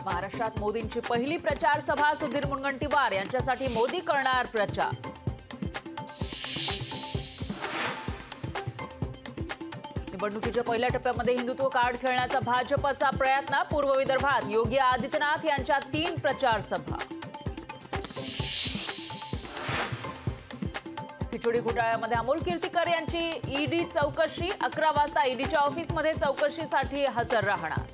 महाराष्ट्रात मोदींची पहिली प्रचार सभा, सुधीर मुनगंटीवार यांच्यासाठी मोदी करणार प्रचार। निवडणुकीच्या पहिल्या टप्प्यामध्ये हिंदुत्व कार्ड खेळण्याचा भाजपचा प्रयत्न, पूर्व विदर्भात योगी आदित्यनाथ यांच्या 3 प्रचार सभा। खिचडी घोटाळ्यामध्ये अमोल कीर्तिकर यांची ईडी चौकशी, 11 वाजता ईडीच्या ऑफिसमध्ये चौकशीसाठी हजर राहणार।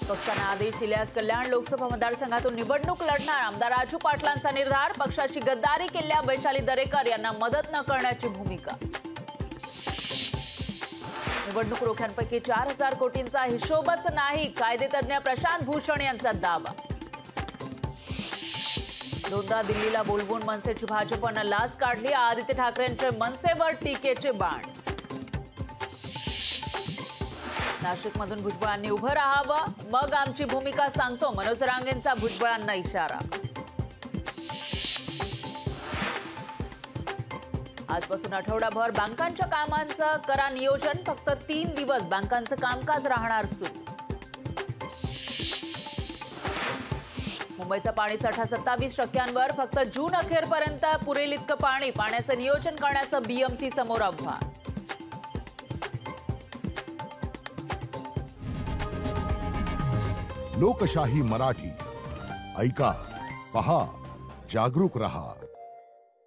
पक्षाने आदेश दिल्यास कल्याण लोकसभा मतदारसंघातून निवडणूक लढणार आमदार राजू पाटलांचा निर्धार, पक्षाची गद्दारी केलेल्या वैशाली दरेकर यांना मदत न करण्याची भूमिका। निवडणूक रोख्यांपैकी 4000 कोटींचा हिशोबच नाही, कायदेतज्ञ प्रशांत भूषण यांचा दावा। दोनदा दिल्लीला बोलवून मनसेची भाजपनं लाच काढली, आदित्य ठाकरेंचे मनसेवर टीकेचे बाण। नाशिकमधून भुजबळांनी उभं राहावं, मग आमची भूमिका सांगतो, मनोज रांगेंचा भुजबळांना इशारा। आजपासून आठवडाभर बँकांच्या कामांचं करा नियोजन, फक्त 3 दिवस बँकांचं कामकाज राहणार सुरू। मुंबईचा पाणीसाठा 27%, फक्त जून अखेरपर्यंत पुरेल इतकं पाणी, पाण्याचं नियोजन करण्याचं बीएमसी समोर आव्हान। लोकशाही मराठी, ऐका, पहा, जागरूक रहा।